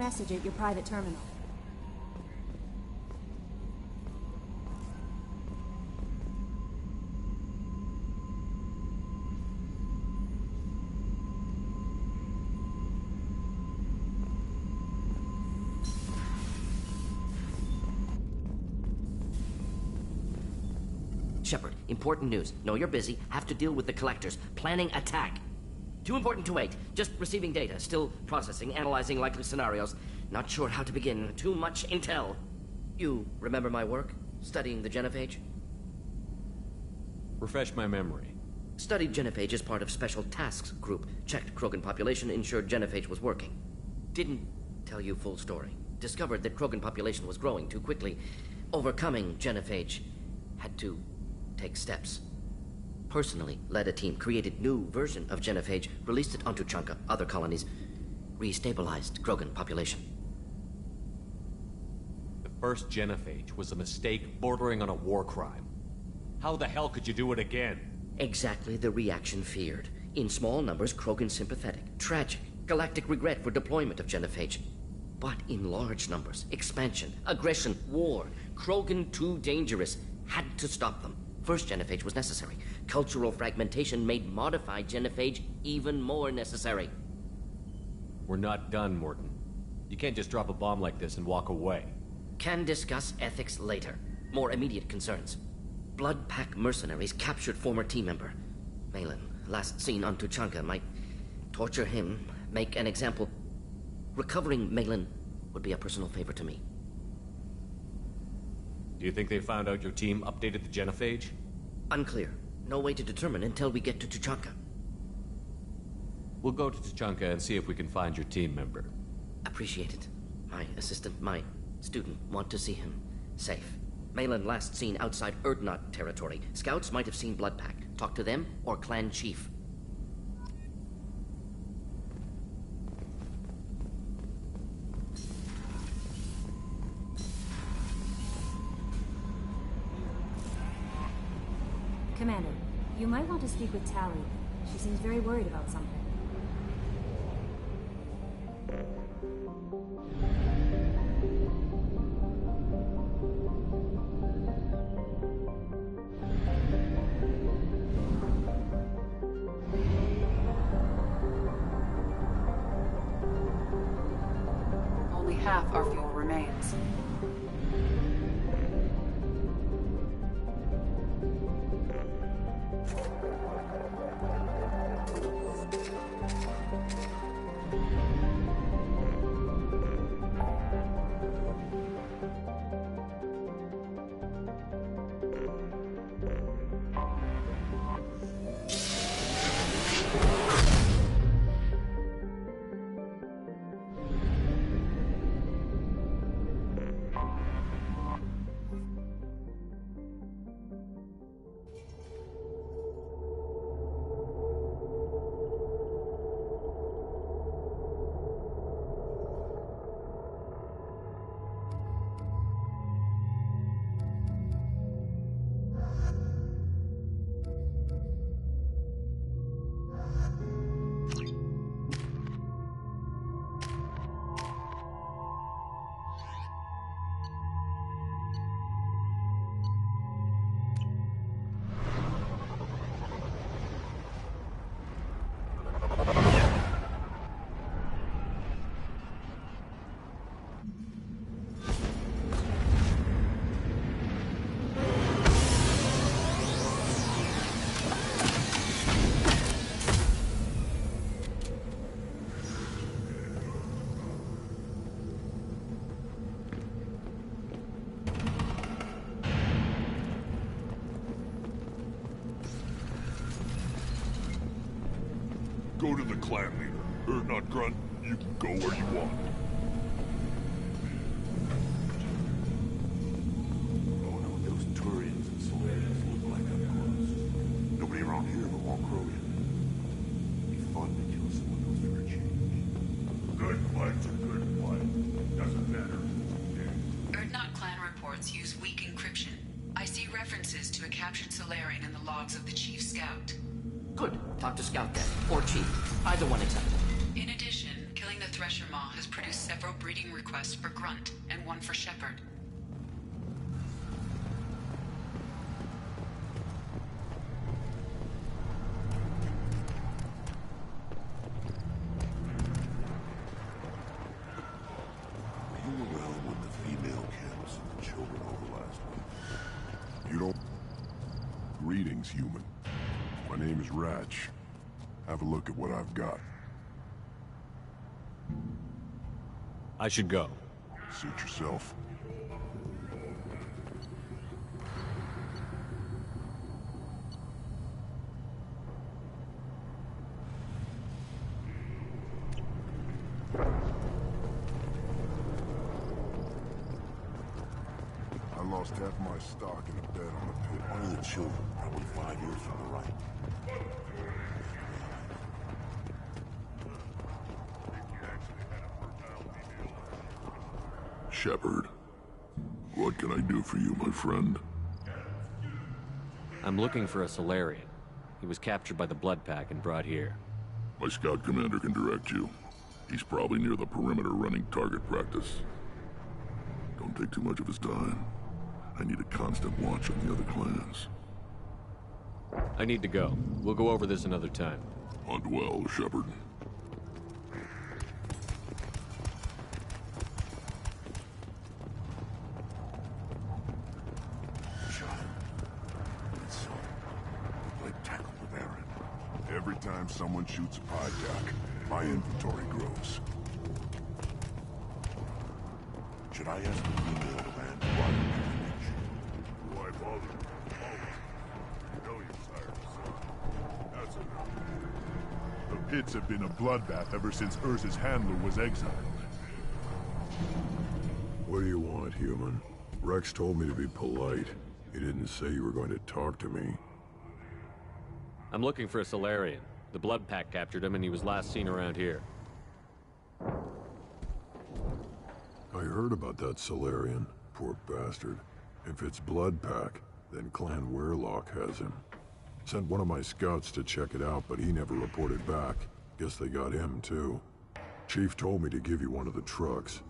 message at your private terminal. Shepard, important news. Know you're busy. Have to deal with the collectors. Planning attack. Too important to wait. Just receiving data. Still processing, analyzing likely scenarios. Not sure how to begin. Too much intel. You remember my work? Studying the genophage? Refresh my memory. Studied genophage as part of Special Tasks Group. Checked Krogan population, ensured genophage was working. Didn't tell you full story. Discovered that Krogan population was growing too quickly. Overcoming genophage. Had to take steps. Personally led a team, created new version of genophage, released it on Tuchunka, other colonies, restabilized Krogan population. The first genophage was a mistake bordering on a war crime. How the hell could you do it again? Exactly the reaction feared. In small numbers, Krogan sympathetic, tragic, galactic regret for deployment of genophage. But in large numbers, expansion, aggression, war, Krogan too dangerous, had to stop them. First genophage was necessary. Cultural fragmentation made modified genophage even more necessary. We're not done, Mordin. You can't just drop a bomb like this and walk away. Can discuss ethics later. More immediate concerns. Blood Pack mercenaries captured former team member. Malin, last seen on Tuchunka, might torture him, make an example. Recovering Malin would be a personal favor to me. Do you think they found out your team updated the genophage? Unclear. No way to determine until we get to Tuchunka. We'll go to Tuchunka and see if we can find your team member. Appreciate it. My assistant, my student, want to see him. Safe. Malin last seen outside Erdnot territory. Scouts might have seen Bloodpack. Talk to them or clan chief. Commander, you might want to speak with Tally. She seems very worried about something. Only half our fuel remains. Go to the clan leader. Or not Grunt, you can go where you want. Oh no, those Turians and Solarians look like up close. Nobody around here but won't crow you. It'd be fun to kill some of those for a change. Good fight's a good fight. Doesn't matter. Erdnot clan reports use weak encryption. I see references to a captured Solarian in the logs of the Chief Scout. Good. Talk to Scout then, or Chief. Either one acceptable. In addition, killing the Thresher Maw has produce several breeding requests for Grunt and one for Shepard. You were around when the female camps and the children over last week. You don't... Greetings, human. My name is Ratch. Have a look at what I've got. I should go. Suit yourself. I lost half my stock in a bet on a pit. One of the children, probably 5 years from the right. Shepard, what can I do for you, my friend? I'm looking for a Solarian. He was captured by the Blood Pack and brought here. My scout commander can direct you. He's probably near the perimeter running target practice. Don't take too much of his time. I need a constant watch on the other clans. I need to go. We'll go over this another time. Hunt well, Shepard. Every time someone shoots a hijack, my inventory grows. Should I ask the female Vanguard why you Why bother? You know you're tired, son. That's enough. The pits have been a bloodbath ever since Urza's handler was exiled. What do you want, human? Rex told me to be polite. He didn't say you were going to talk to me. I'm looking for a Solarian. The Blood Pack captured him and he was last seen around here. I heard about that Solarian. Poor bastard. If it's Blood Pack, then Clan Weirlock has him. Sent one of my scouts to check it out, but he never reported back. Guess they got him, too. Chief told me to give you one of the trucks.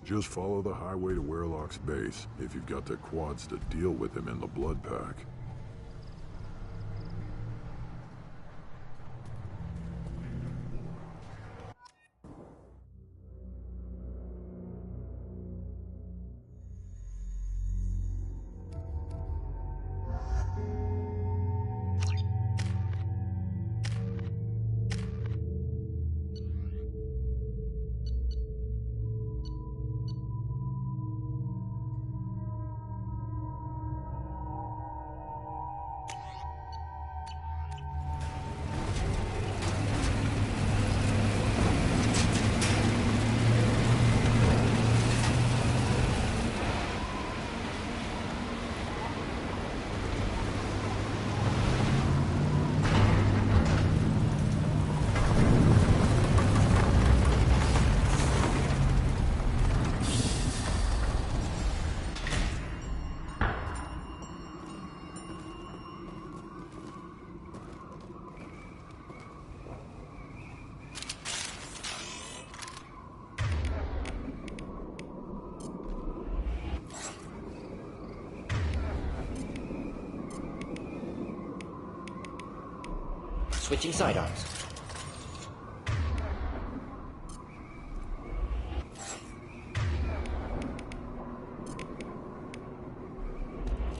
Just follow the highway to Weirlock's base, if you've got the quads to deal with him in the Blood Pack. Switching sidearms.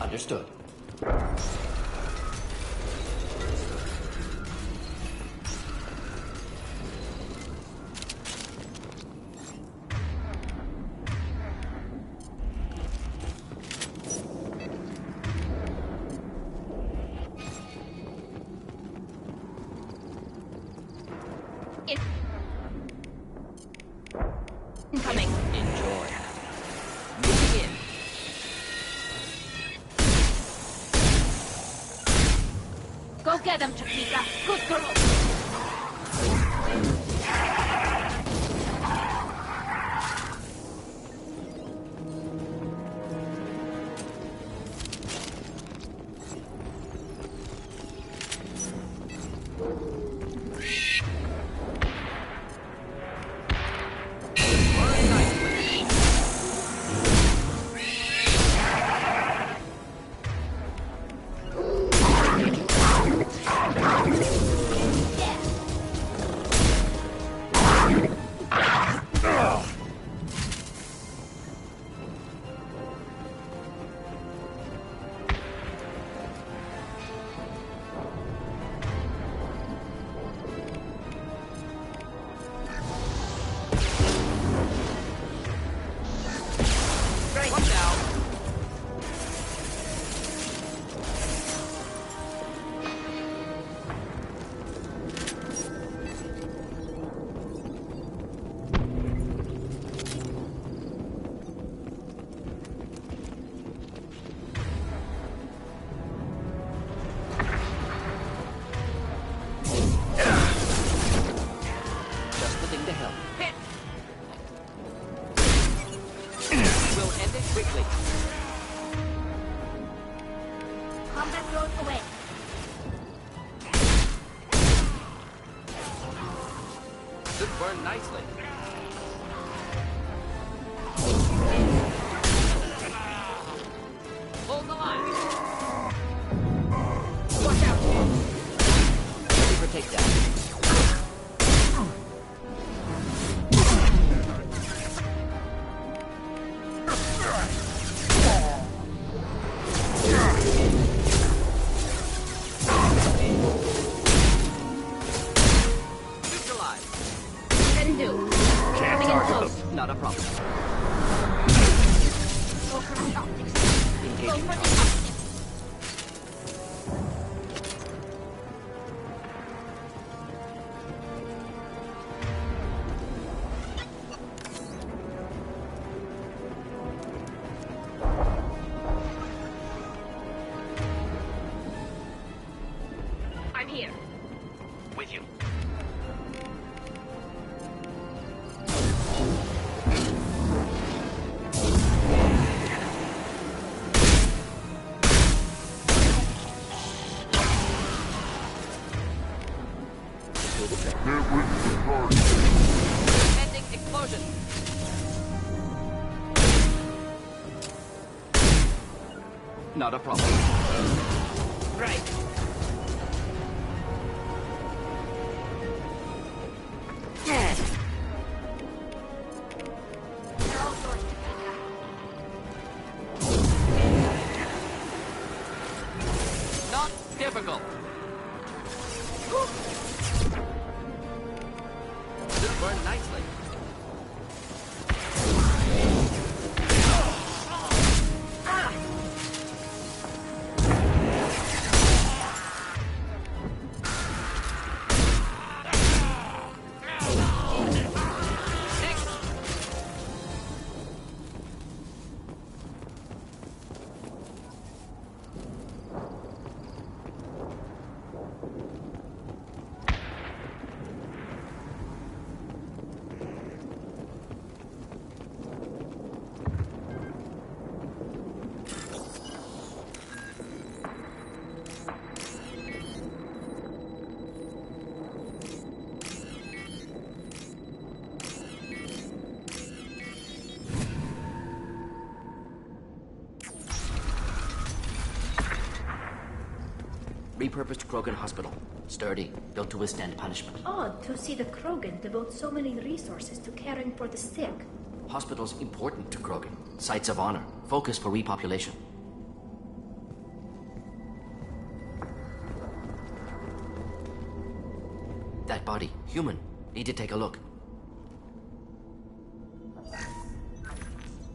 Understood. Incoming. Enjoy. Moving in. Go get them, Tuchunka. Good girl. quickly. Combat drone away. Should burn nicely. Hold the line. Watch out. Ready for takedown. Not a problem. Go for the optics. Go Engaging for the target. optics. I'm here. With you. Pending explosion. Not a problem. Right. They're all yours, Tuchunka. Not difficult. Should burn nicely. Repurposed Krogan Hospital. Sturdy, built to withstand punishment. Odd to see the Krogan devote so many resources to caring for the sick. Hospitals important to Krogan. Sites of honor. Focus for repopulation. That body, human. Need to take a look.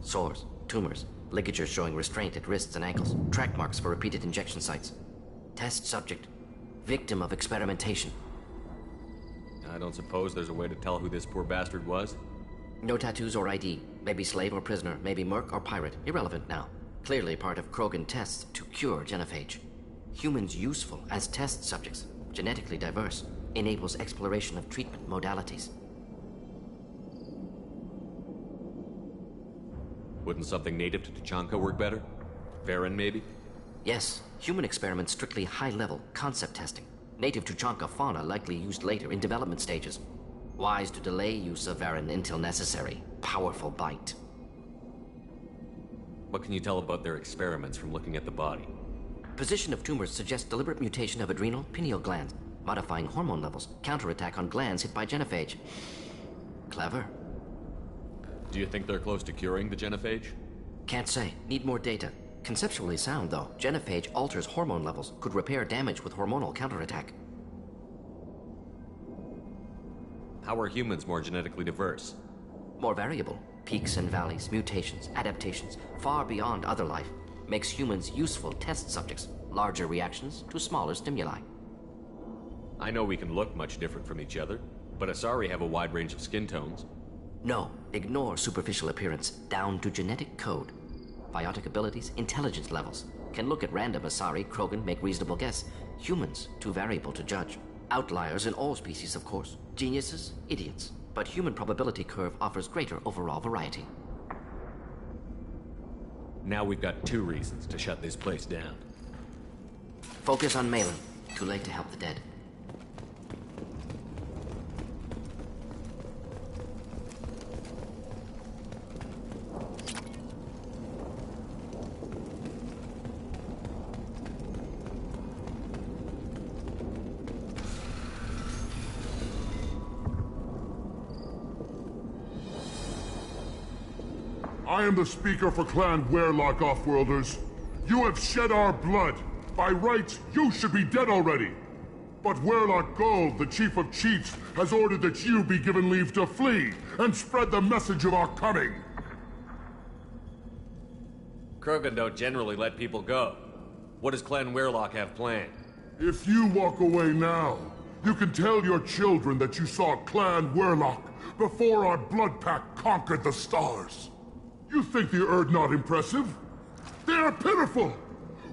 Sores, tumors, ligatures showing restraint at wrists and ankles, track marks for repeated injection sites. Test subject, victim of experimentation. I don't suppose there's a way to tell who this poor bastard was? No tattoos or ID. Maybe slave or prisoner, maybe merc or pirate. Irrelevant now. Clearly part of Krogan tests to cure genophage. Humans useful as test subjects, genetically diverse, enables exploration of treatment modalities. Wouldn't something native to Tuchunka work better? Varen, maybe? Yes, human experiments strictly high-level concept testing. Native Tuchunka fauna likely used later in development stages. Wise to delay use of Varen until necessary. Powerful bite. What can you tell about their experiments from looking at the body? Position of tumors suggests deliberate mutation of adrenal, pineal glands, modifying hormone levels, counterattack on glands hit by genophage. Clever. Do you think they're close to curing the genophage? Can't say. Need more data. Conceptually sound, though. Genophage alters hormone levels, could repair damage with hormonal counterattack. How are humans more genetically diverse? More variable. Peaks and valleys, mutations, adaptations, far beyond other life. Makes humans useful test subjects. Larger reactions to smaller stimuli. I know we can look much different from each other, but Asari have a wide range of skin tones. No, ignore superficial appearance, down to genetic code. Biotic abilities, intelligence levels. Can look at random Asari, Krogan, make reasonable guess. Humans, too variable to judge. Outliers in all species, of course. Geniuses, idiots. But human probability curve offers greater overall variety. Now we've got 2 reasons to shut this place down. Focus on Malin. Too late to help the dead. I am the speaker for Clan Werelock, Offworlders. You have shed our blood. By rights, you should be dead already. But Werelock Gold, the Chief of Chiefs, has ordered that you be given leave to flee and spread the message of our coming. Krogan don't generally let people go. What does Clan Werelock have planned? If you walk away now, you can tell your children that you saw Clan Werelock before our blood pack conquered the stars. You think the Erd not impressive? They are pitiful!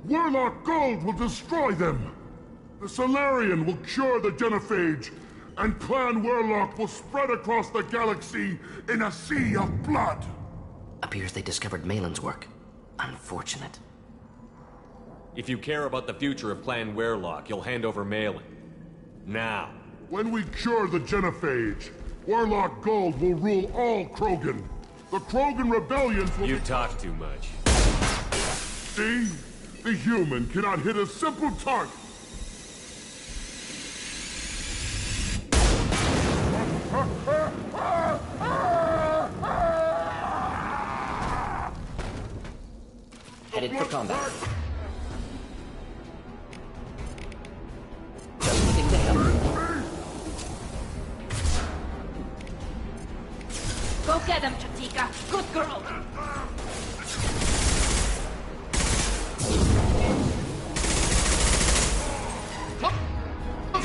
Werelock Gold will destroy them! The Solarian will cure the genophage, and Clan Werelock will spread across the galaxy in a sea of blood! Appears they discovered Malin's work. Unfortunate. If you care about the future of Clan Werelock, you'll hand over Malin. Now. When we cure the genophage, Werelock Gold will rule all Krogan. The Krogan rebellions will You talk too much. See? The human cannot hit a simple target. Headed for combat. Just looking to help. Go get him, Tuchunka. Good girl.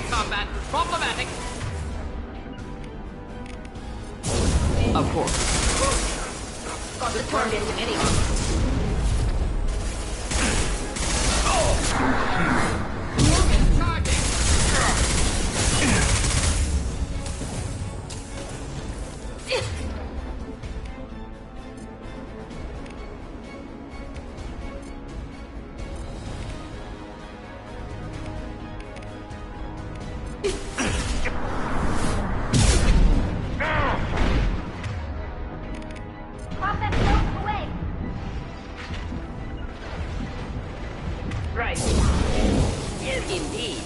Combat problematic. Of course. Got the target anyway. Right. Indeed.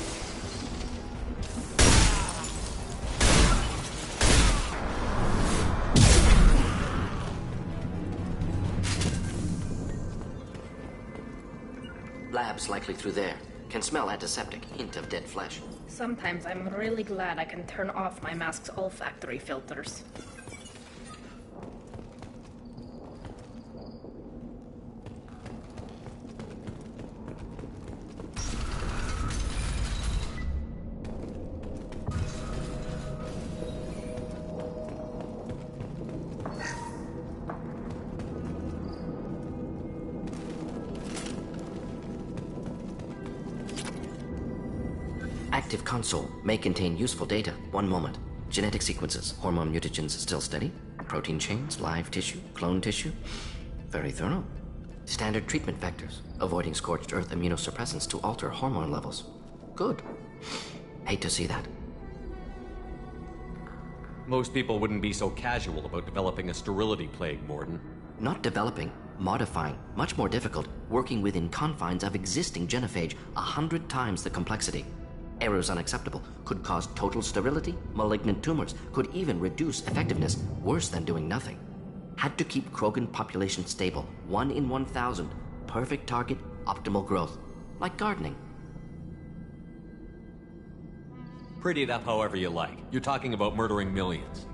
Labs likely through there. Can smell antiseptic, hint of dead flesh. Sometimes I'm really glad I can turn off my mask's olfactory filters. Active console may contain useful data. One moment. Genetic sequences, hormone mutagens still steady. Protein chains, live tissue, clone tissue. Very thorough. Standard treatment vectors, avoiding scorched earth immunosuppressants to alter hormone levels. Good. Hate to see that. Most people wouldn't be so casual about developing a sterility plague, Mordin. Not developing, modifying, much more difficult, working within confines of existing genophage, 100 times the complexity. Errors unacceptable, could cause total sterility, malignant tumors, could even reduce effectiveness, worse than doing nothing. Had to keep Krogan population stable, 1 in 1,000, perfect target, optimal growth, like gardening. Pretty it up however you like. You're talking about murdering millions.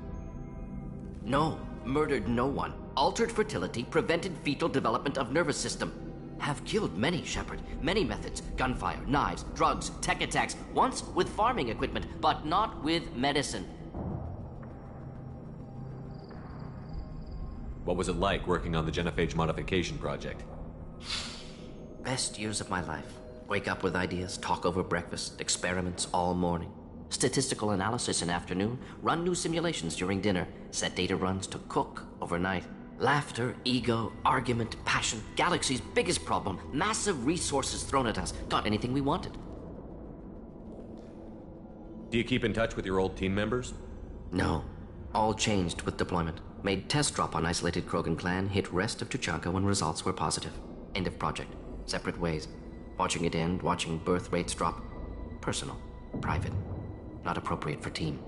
No, murdered no one. Altered fertility, prevented fetal development of nervous system. Have killed many, Shepard. Many methods. Gunfire, knives, drugs, tech attacks. Once with farming equipment, but not with medicine. What was it like working on the genophage modification project? Best years of my life. Wake up with ideas, talk over breakfast, experiments all morning. Statistical analysis in afternoon, run new simulations during dinner, set data runs to cook overnight. Laughter, ego, argument, passion, galaxy's biggest problem, massive resources thrown at us. Got anything we wanted. Do you keep in touch with your old team members? No. All changed with deployment. Made test drop on isolated Krogan clan, hit rest of Tuchunka when results were positive. End of project. Separate ways. Watching it end, watching birth rates drop. Personal. Private. Not appropriate for team.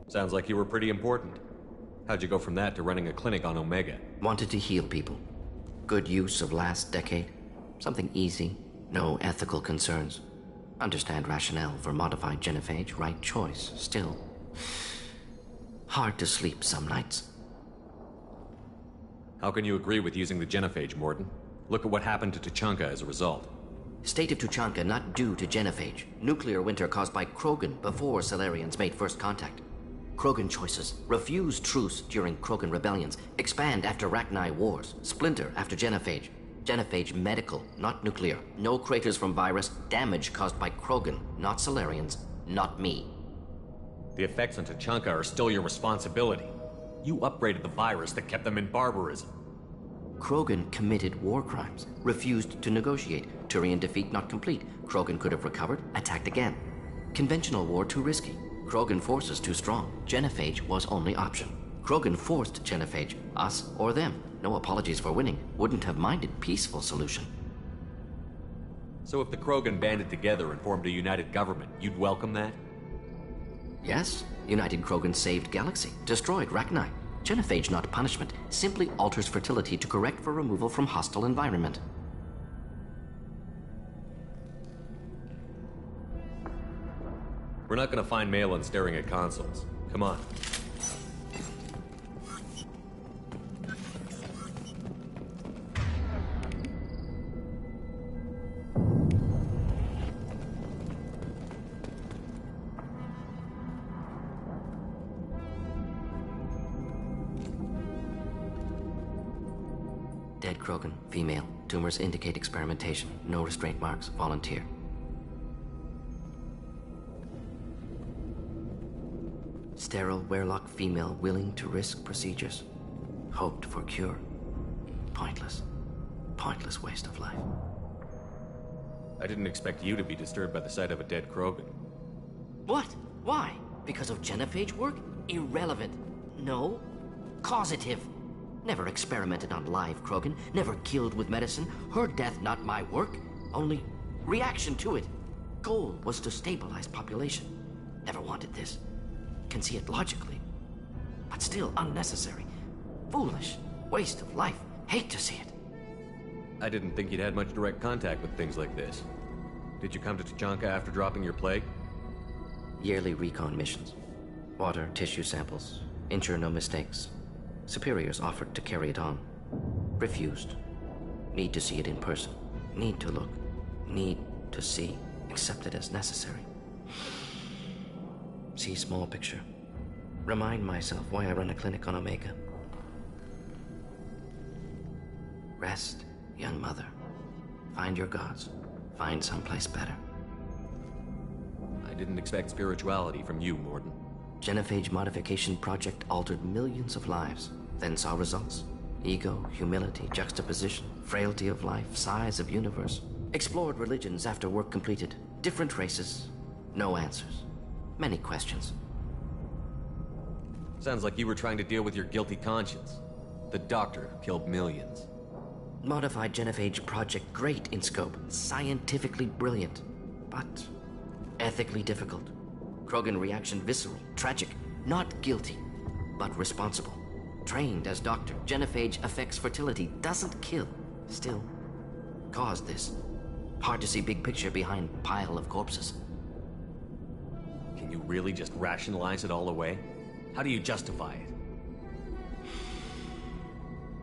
Sounds like you were pretty important. How'd you go from that to running a clinic on Omega? Wanted to heal people. Good use of last decade. Something easy. No ethical concerns. Understand rationale for modified genophage, right choice. Still, hard to sleep some nights. How can you agree with using the genophage, Mordin? Look at what happened to Tuchunka as a result. State of Tuchunka not due to genophage. Nuclear winter caused by Krogan before Salarians made first contact. Krogan choices. Refuse truce during Krogan rebellions. Expand after Rachni wars. Splinter after genophage. Genophage medical, not nuclear. No craters from virus. Damage caused by Krogan, not Salarians, not me. The effects on Tuchunka are still your responsibility. You upgraded the virus that kept them in barbarism. Krogan committed war crimes. Refused to negotiate. Turian defeat not complete. Krogan could have recovered, attacked again. Conventional war too risky. Krogan forces too strong. Genophage was only option. Krogan forced genophage, us or them. No apologies for winning. Wouldn't have minded peaceful solution. So if the Krogan banded together and formed a united government, you'd welcome that? Yes. United Krogan saved Galaxy. Destroyed Rachni. Genophage not punishment. Simply alters fertility to correct for removal from hostile environment. We're not gonna find Malin staring at consoles. Come on. Dead Krogan, female. Tumors indicate experimentation. No restraint marks. Volunteer. Sterile Werelock female willing to risk procedures. Hoped for cure. Pointless. Pointless waste of life. I didn't expect you to be disturbed by the sight of a dead Krogan. What? Why? Because of genophage work? Irrelevant. No. Causative. Never experimented on live Krogan. Never killed with medicine. Her death not my work. Only reaction to it. Goal was to stabilize population. Never wanted this. Can see it logically. But still unnecessary. Foolish. Waste of life. Hate to see it. I didn't think you'd had much direct contact with things like this. Did you come to Tuchunka after dropping your plague? Yearly recon missions. Water, tissue samples. Ensure no mistakes. Superiors offered to carry it on. Refused. Need to see it in person. Need to look. Need to see. Accepted as necessary. See small picture. Remind myself why I run a clinic on Omega. Rest, young mother. Find your gods. Find someplace better. I didn't expect spirituality from you, Mordin. Genophage modification project altered millions of lives, then saw results. Ego, humility, juxtaposition, frailty of life, size of universe. Explored religions after work completed. Different races. No answers. Many questions. Sounds like you were trying to deal with your guilty conscience. The doctor who killed millions. Modified genophage project great in scope. Scientifically brilliant. But ethically difficult. Krogan reaction visceral, tragic. Not guilty, but responsible. Trained as doctor, genophage affects fertility, doesn't kill. Still, caused this. Hard to see big picture behind pile of corpses. Can you really just rationalize it all away? How do you justify it?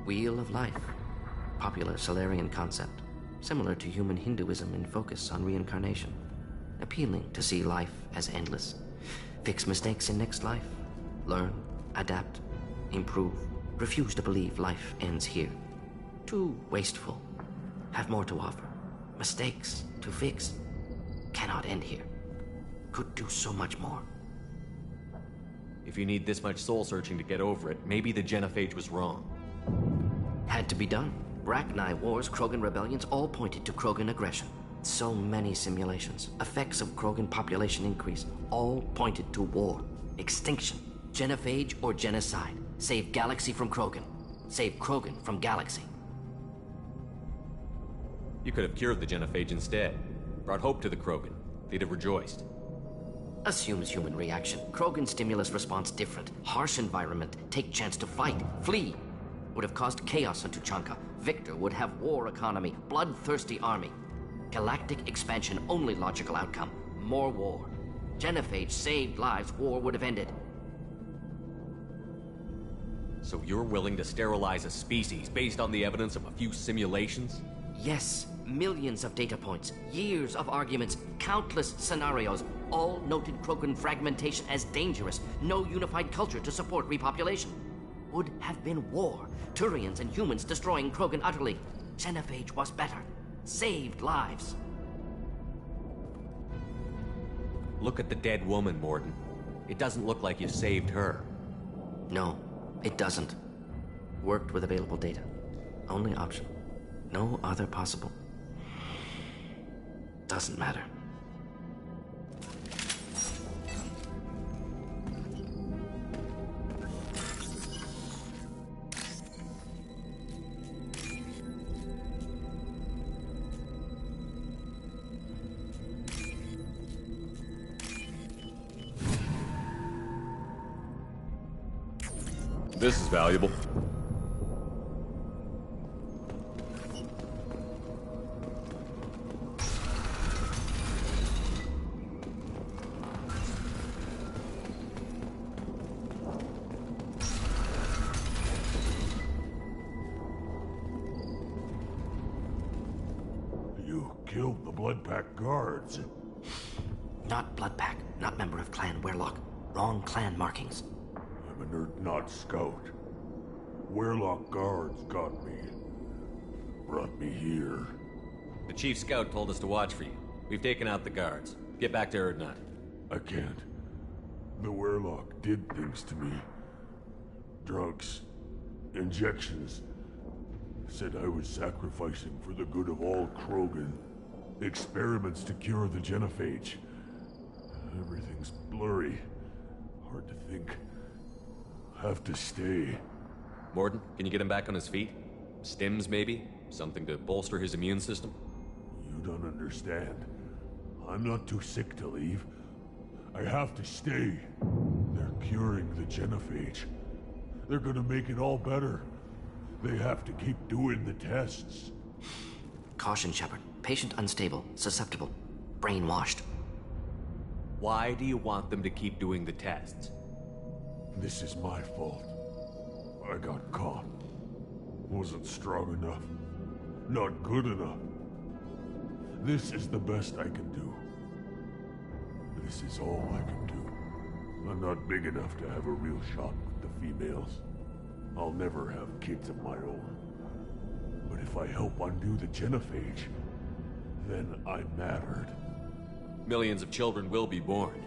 Wheel of life. Popular Salarian concept. Similar to human Hinduism in focus on reincarnation. Appealing to see life as endless. Fix mistakes in next life. Learn, adapt, improve. Refuse to believe life ends here. Too wasteful. Have more to offer. Mistakes to fix. Cannot end here. Could do so much more. If you need this much soul-searching to get over it, maybe the genophage was wrong. Had to be done. Rachni wars, Krogan rebellions, all pointed to Krogan aggression. So many simulations, effects of Krogan population increase, all pointed to war, extinction, genophage or genocide. Save galaxy from Krogan. Save Krogan from galaxy. You could have cured the genophage instead. Brought hope to the Krogan. They'd have rejoiced. Assumes human reaction. Krogan stimulus response different. Harsh environment. Take chance to fight. Flee. Would have caused chaos on Tuchunka. Victor would have war economy. Bloodthirsty army. Galactic expansion only logical outcome. More war. Genophage saved lives. War would have ended. So you're willing to sterilize a species based on the evidence of a few simulations? Yes. Millions of data points. Years of arguments. Countless scenarios. All noted Krogan fragmentation as dangerous. No unified culture to support repopulation. Would have been war. Turians and humans destroying Krogan utterly. Genophage was better. Saved lives. Look at the dead woman, Mordin. It doesn't look like you saved her. No, it doesn't. Worked with available data. Only option. No other possible. Doesn't matter. This is valuable. You killed the Bloodpack guards. Not Bloodpack, not member of Clan Werlock. Wrong clan markings. I'm an Urdnot scout. Werlock guards got me. Brought me here. The chief scout told us to watch for you. We've taken out the guards. Get back to Urdnot. I can't. The Werlock did things to me. Drugs. Injections. Said I was sacrificing for the good of all Krogan. Experiments to cure the genophage. Everything's blurry. Hard to think. Have to stay. Mordin, can you get him back on his feet? Stims, maybe? Something to bolster his immune system? You don't understand. I'm not too sick to leave. I have to stay. They're curing the genophage. They're gonna make it all better. They have to keep doing the tests. Caution, Shepard. Patient unstable, susceptible, brainwashed. Why do you want them to keep doing the tests? This is my fault. I got caught. Wasn't strong enough. Not good enough. This is the best I can do. This is all I can do. I'm not big enough to have a real shot with the females. I'll never have kids of my own. But if I help undo the genophage, then I mattered. Millions of children will be born.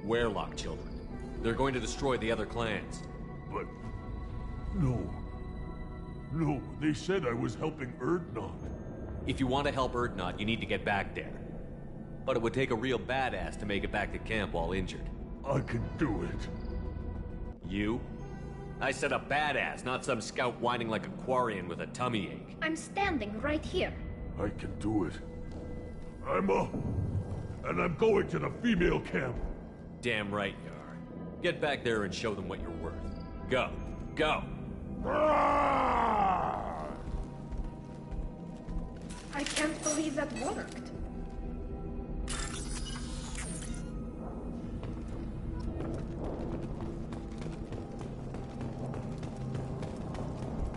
Werlock children. They're going to destroy the other clans. But... no. No, they said I was helping Urdnot. If you want to help Urdnot, you need to get back there. But it would take a real badass to make it back to camp while injured. I can do it. You? I said a badass, not some scout whining like a Quarian with a tummy ache. I'm standing right here. I can do it. I'm up. And I'm going to the female camp. Damn right you are. Get back there and show them what you're worth. Go. Go! I can't believe that worked.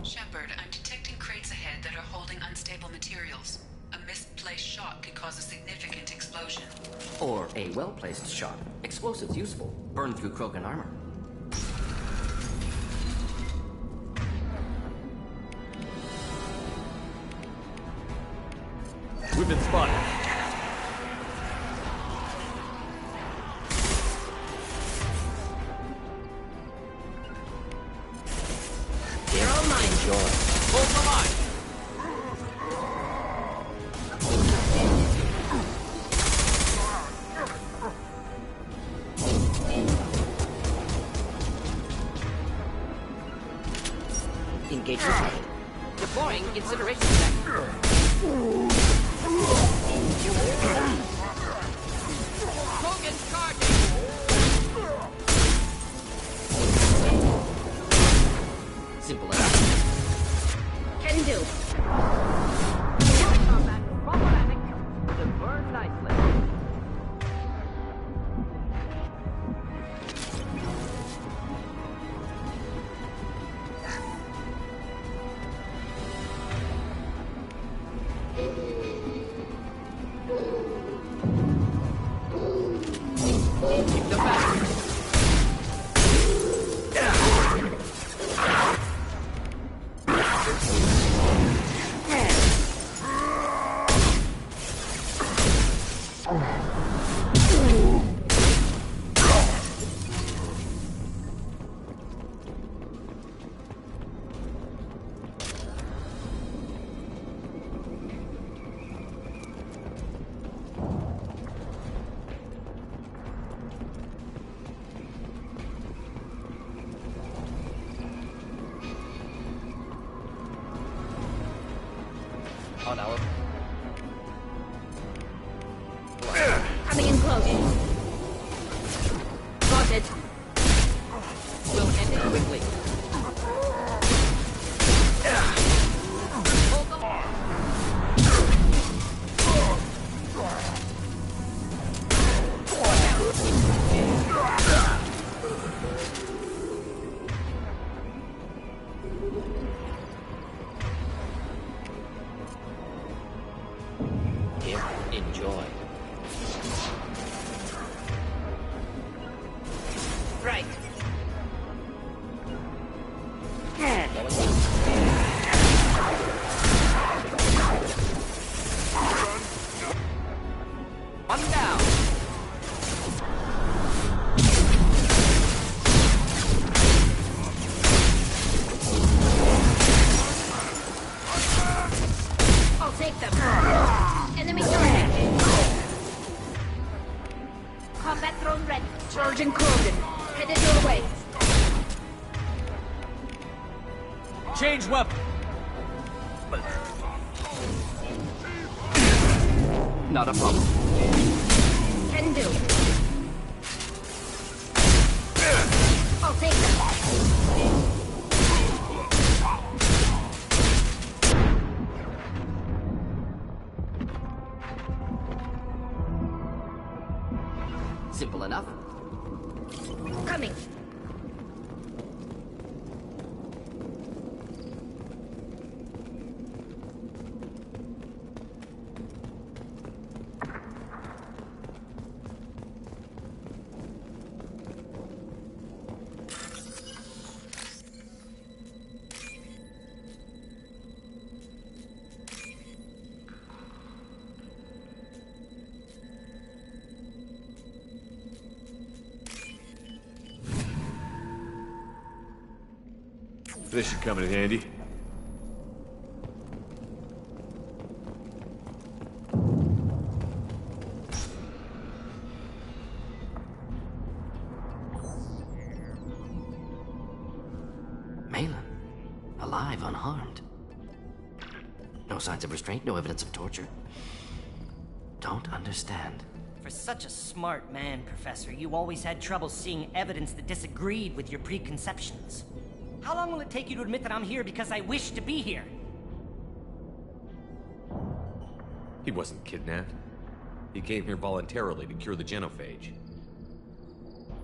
Shepard, I'm detecting crates ahead that are holding unstable materials. A misplaced shot could cause a significant explosion. Or a well-placed shot. Explosives useful. Burn through Krogan armor. We've been spotted. Enjoy. Hold the line! Engagement target. Deploying incineration stack. Krogan charging! Simple enough. Can do. Combat problematic. To burn nicely. Keep the battery. On our... Coming in close. Spotted. We'll end it quickly. Hold the line. Here, enjoy. Right. One down. I'll take them. Enemy turret. Combat drone ready. Charging Krogan. Headed your way. Change weapon! Not a problem. Can do. I'll take them. Simple enough. Coming. This should come in handy. Malin, alive, unharmed. No signs of restraint, no evidence of torture. Don't understand. For such a smart man, Professor, you always had trouble seeing evidence that disagreed with your preconceptions. How long will it take you to admit that I'm here because I wish to be here? He wasn't kidnapped. He came here voluntarily to cure the genophage.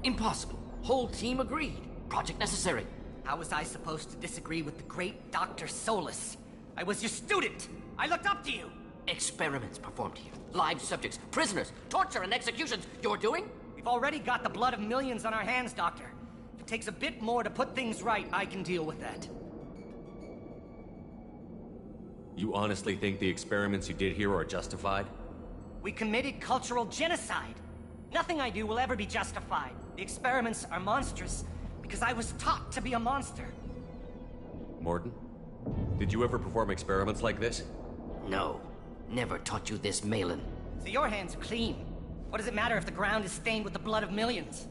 Impossible. Whole team agreed. Project necessary. How was I supposed to disagree with the great Dr. Solus? I was your student! I looked up to you! Experiments performed here. Live subjects, prisoners, torture and executions. You're doing? We've already got the blood of millions on our hands, Doctor. If it takes a bit more to put things right, I can deal with that. You honestly think the experiments you did here are justified? We committed cultural genocide. Nothing I do will ever be justified. The experiments are monstrous because I was taught to be a monster. Mordin, Did you ever perform experiments like this? No. Never taught you this, Malin. So your hands are clean. What does it matter if the ground is stained with the blood of millions?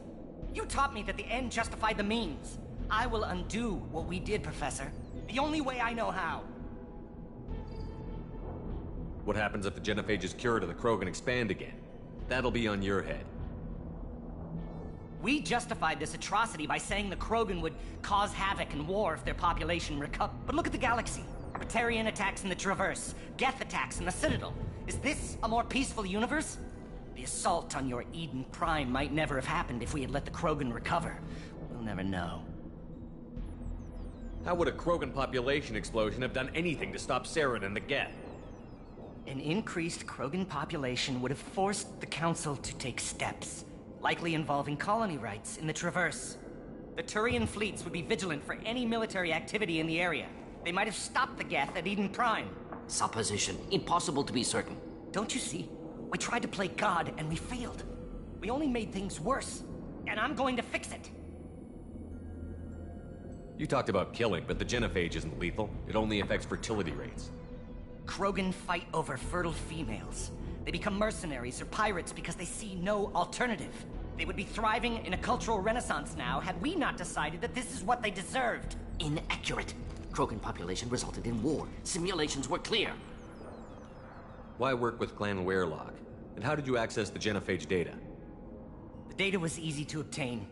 You taught me that the end justified the means. I will undo what we did, Professor. The only way I know how. What happens if the genophage is cured and the Krogan expand again? That'll be on your head. We justified this atrocity by saying the Krogan would cause havoc and war if their population recovered. But look at the galaxy. Batarian attacks in the Traverse, Geth attacks in the Citadel. Is this a more peaceful universe? The assault on your Eden Prime might never have happened if we had let the Krogan recover. We'll never know. How would a Krogan population explosion have done anything to stop Saren and the Geth? An increased Krogan population would have forced the Council to take steps, likely involving colony rights in the Traverse. The Turian fleets would be vigilant for any military activity in the area. They might have stopped the Geth at Eden Prime. Supposition. Impossible to be certain. Don't you see? We tried to play God and we failed. We only made things worse. And I'm going to fix it. You talked about killing, but the genophage isn't lethal. It only affects fertility rates. Krogan fight over fertile females. They become mercenaries or pirates because they see no alternative. They would be thriving in a cultural renaissance now had we not decided that this is what they deserved. Inaccurate. Krogan population resulted in war. Simulations were clear. Why work with Clan Werelock? And how did you access the genophage data? The data was easy to obtain.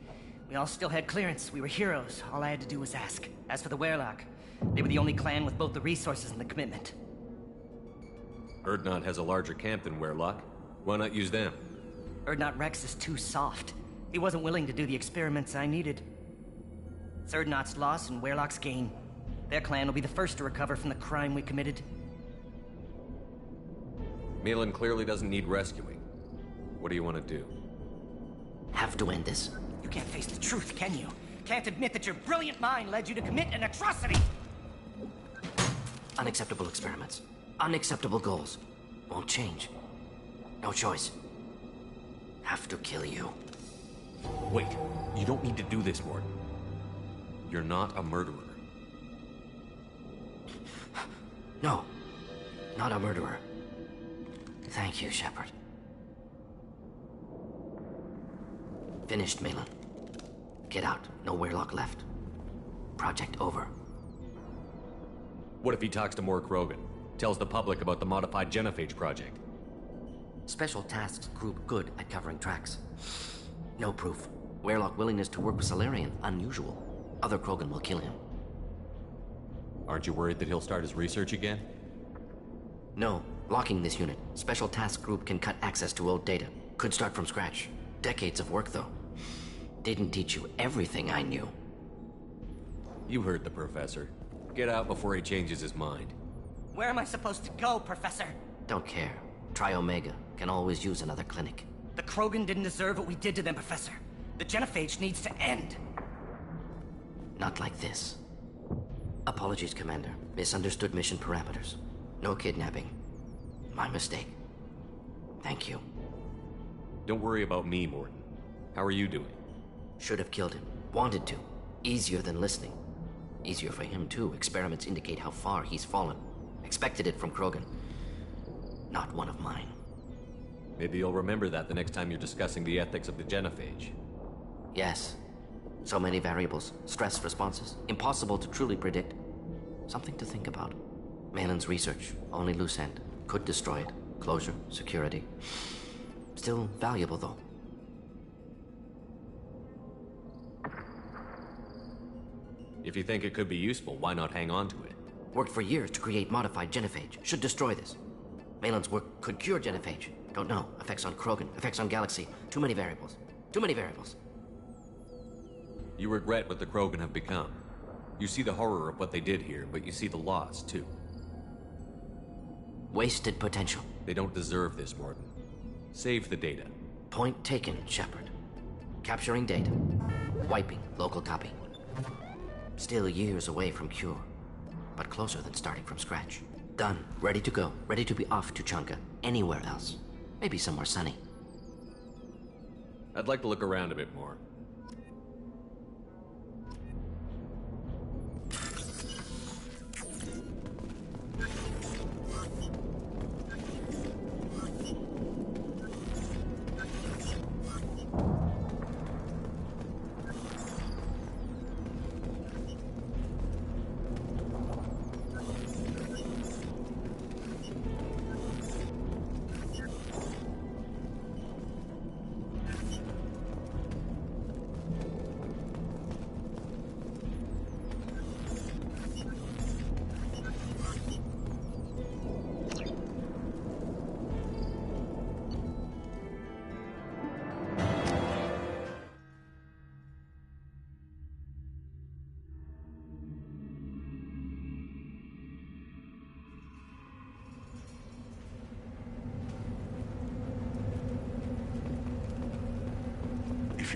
We all still had clearance. We were heroes. All I had to do was ask. As for the Werelock, they were the only clan with both the resources and the commitment. Urdnot has a larger camp than Werelock. Why not use them? Urdnot Rex is too soft. He wasn't willing to do the experiments I needed. It's Urdnot's loss and Werelock's gain. Their clan will be the first to recover from the crime we committed. Malin clearly doesn't need rescuing. What do you want to do? Have to end this. You can't face the truth, can you? Can't admit that your brilliant mind led you to commit an atrocity! Unacceptable experiments. Unacceptable goals. Won't change. No choice. Have to kill you. Wait, you don't need to do this, Mordin. You're not a murderer. No. Not a murderer. Thank you, Shepard. Finished, Malin. Get out. No Werelock left. Project over. What if he talks to more Krogan? Tells the public about the modified genophage project? Special Tasks Group good at covering tracks. No proof. Werelock willingness to work with Salarian, unusual. Other Krogan will kill him. Aren't you worried that he'll start his research again? No. Locking this unit. Special Task Group can cut access to old data. Could start from scratch. Decades of work, though. Didn't teach you everything I knew. You heard the professor. Get out before he changes his mind. Where am I supposed to go, Professor? Don't care. Try Omega. Can always use another clinic. The Krogan didn't deserve what we did to them, Professor. The genophage needs to end. Not like this. Apologies, Commander. Misunderstood mission parameters. No kidnapping. My mistake. Thank you. Don't worry about me, Mordin. How are you doing? Should have killed him. Wanted to. Easier than listening. Easier for him, too. Experiments indicate how far he's fallen. Expected it from Krogan. Not one of mine. Maybe you'll remember that the next time you're discussing the ethics of the genophage. Yes. So many variables. Stress responses. Impossible to truly predict. Something to think about. Malin's research. Only loose end. Could destroy it. Closure. Security. Still valuable, though. If you think it could be useful, why not hang on to it? Worked for years to create modified genophage. Should destroy this. Malin's work could cure genophage. Don't know. Effects on Krogan. Effects on Galaxy. Too many variables. Too many variables. You regret what the Krogan have become. You see the horror of what they did here, but you see the loss, too. Wasted potential. They don't deserve this, Mordin. Save the data. Point taken, Shepard. Capturing data. Wiping local copy. Still years away from cure, but closer than starting from scratch. Done. Ready to go. Ready to be off Tuchunka. Anywhere else. Maybe somewhere sunny. I'd like to look around a bit more.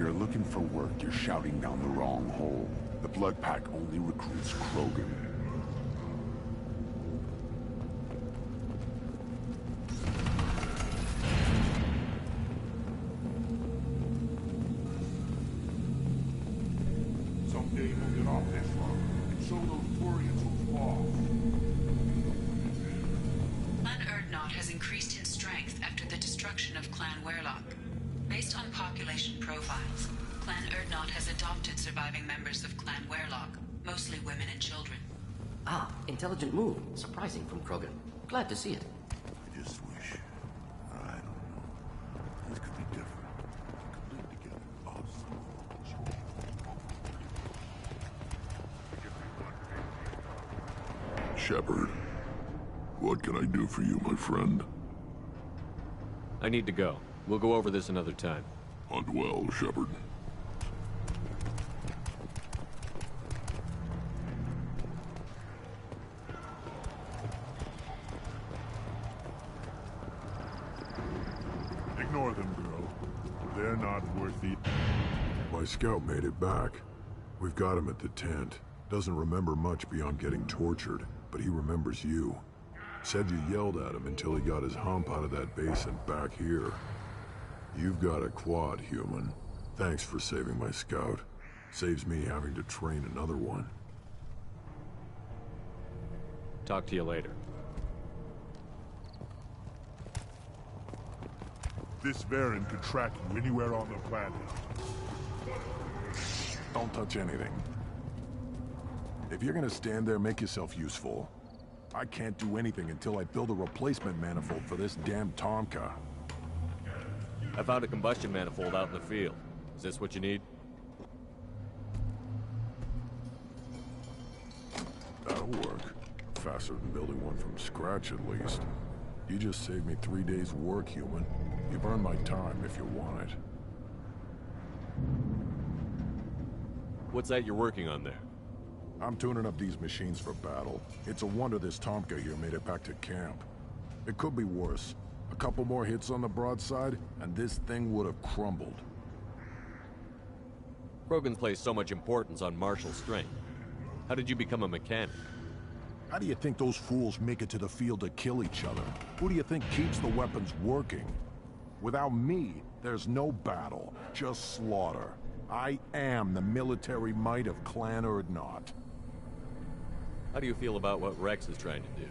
you're looking for work, you're shouting down the wrong hole. The Blood Pack only recruits Krogan. Someday we'll get off this rock and show those Turians who's lost. Clan Urdnot has increased in strength after the destruction of Clan Werlock. Based on population profiles, Clan Urdnot has adopted surviving members of Clan Werlock, mostly women and children. Ah, intelligent move. Surprising from Krogan. Glad to see it. I just wish. I don't know. Things could be different. We could live together. Awesome. Shepard, what can I do for you, my friend? I need to go. We'll go over this another time. Hunt well, Shepard. Ignore them, girl. They're not worth the... My scout made it back. We've got him at the tent. Doesn't remember much beyond getting tortured, but he remembers you. Said you yelled at him until he got his hump out of that base and back here. You've got a quad, human. Thanks for saving my scout. Saves me having to train another one. Talk to you later. This Varren could track you anywhere on the planet. Don't touch anything. If you're gonna stand there, make yourself useful. I can't do anything until I build a replacement manifold for this damn Tuchunka. I found a combustion manifold out in the field. Is this what you need? That'll work. Faster than building one from scratch, at least. You just saved me 3 days' work, human. You've earned my time if you want it. What's that you're working on there? I'm tuning up these machines for battle. It's a wonder this Tuchunka here made it back to camp. It could be worse. A couple more hits on the broadside, and this thing would have crumbled. Krogan place so much importance on martial strength. How did you become a mechanic? How do you think those fools make it to the field to kill each other? Who do you think keeps the weapons working? Without me, there's no battle, just slaughter. I am the military might of Clan Urdnot. How do you feel about what Rex is trying to do?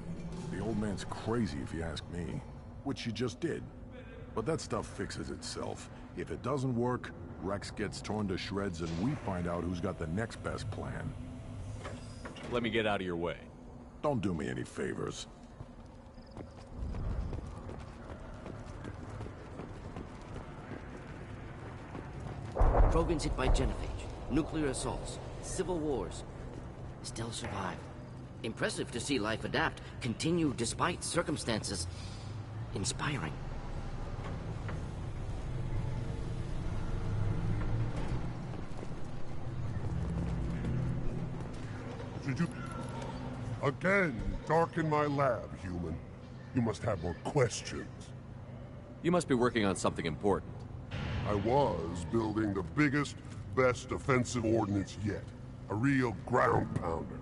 The old man's crazy if you ask me. Which you just did. But that stuff fixes itself. If it doesn't work, Rex gets torn to shreds and we find out who's got the next best plan. Let me get out of your way. Don't do me any favors. Krogans hit by genophage, nuclear assaults, civil wars. Still survived. Impressive to see life adapt, continue despite circumstances. Inspiring. Should you... Again, darken my lab, human. You must have more questions. You must be working on something important. I was building the biggest, best offensive ordnance yet. A real ground pounder.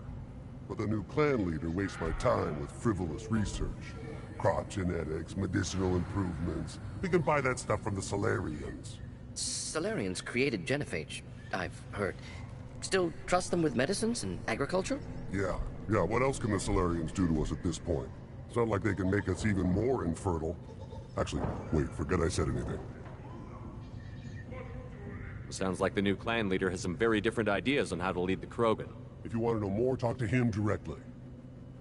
But the new clan leader wastes my time with frivolous research. Crop genetics, medicinal improvements. We can buy that stuff from the Solarians. Solarians created genophage, I've heard. Still trust them with medicines and agriculture? Yeah. What else can the Solarians do to us at this point? It's not like they can make us even more infertile. Actually, wait, forget I said anything. Sounds like the new clan leader has some very different ideas on how to lead the Krogan. If you want to know more, talk to him directly.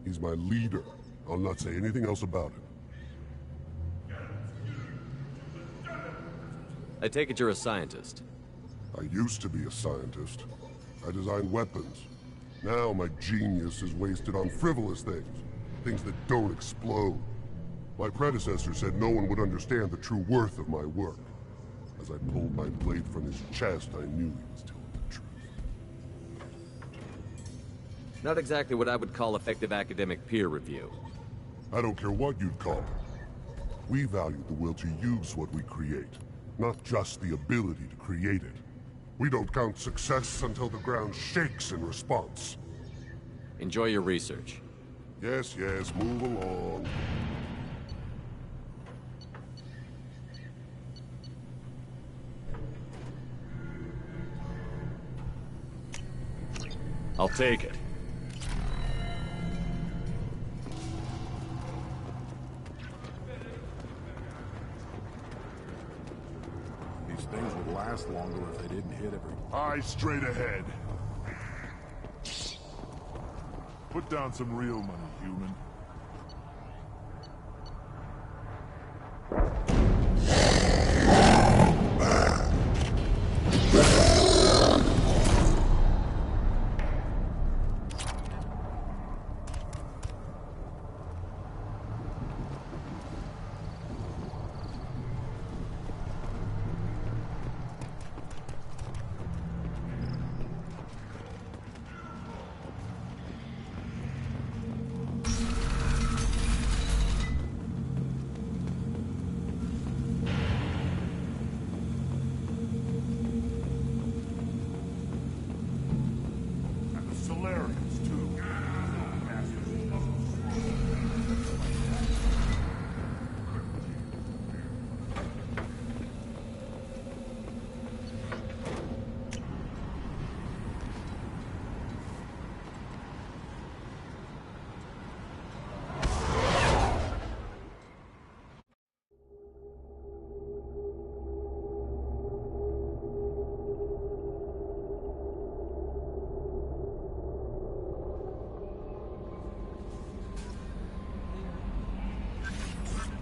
He's my leader. I'll not say anything else about it. I take it you're a scientist. I used to be a scientist. I designed weapons. Now my genius is wasted on frivolous things. Things that don't explode. My predecessor said no one would understand the true worth of my work. As I pulled my blade from his chest, I knew he was telling the truth. Not exactly what I would call effective academic peer review. I don't care what you'd call it. We value the will to use what we create, not just the ability to create it. We don't count success until the ground shakes in response. Enjoy your research. Yes, yes, move along. I'll take it. These things would last longer if they didn't hit every... Eyes straight ahead. Put down some real money, human.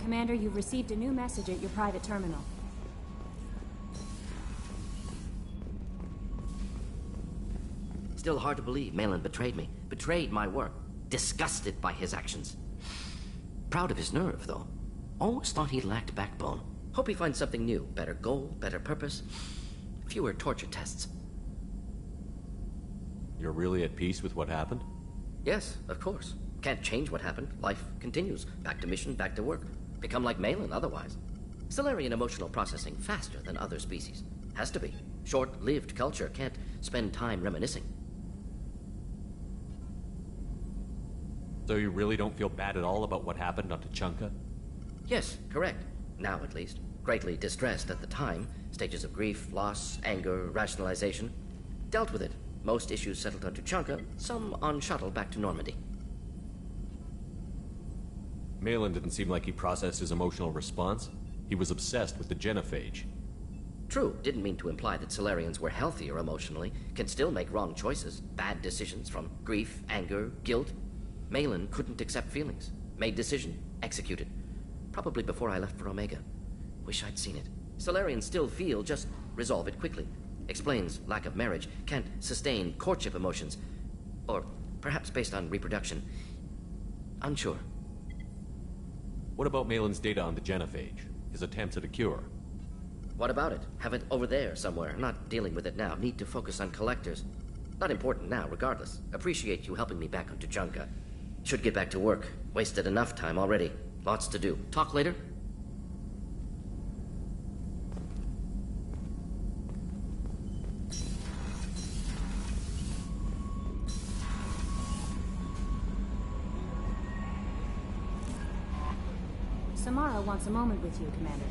Commander, you've received a new message at your private terminal. Still hard to believe Malin betrayed me. Betrayed my work. Disgusted by his actions. Proud of his nerve, though. Always thought he lacked backbone. Hope he finds something new. Better goal, better purpose. Fewer torture tests. You're really at peace with what happened? Yes, of course. Can't change what happened. Life continues. Back to mission, back to work. Become like Malin otherwise. Solarian emotional processing faster than other species. Has to be. Short-lived culture can't spend time reminiscing. So you really don't feel bad at all about what happened on Tuchunka? Yes, correct. Now at least. Greatly distressed at the time. Stages of grief, loss, anger, rationalization. Dealt with it. Most issues settled on Tuchunka, some on shuttle back to Normandy. Malin didn't seem like he processed his emotional response. He was obsessed with the genophage. True, didn't mean to imply that Solarians were healthier emotionally, can still make wrong choices, bad decisions from grief, anger, guilt. Malin couldn't accept feelings. Made decision, executed. Probably before I left for Omega. Wish I'd seen it. Solarians still feel, just resolve it quickly. Explains lack of marriage, can't sustain courtship emotions. Or perhaps based on reproduction. Unsure. What about Malin's data on the genophage? His attempts at a cure? What about it? Have it over there somewhere. Not dealing with it now. Need to focus on collectors. Not important now, regardless. Appreciate you helping me back on Tuchunka. Should get back to work. Wasted enough time already. Lots to do. Talk later? Samara wants a moment with you, Commander.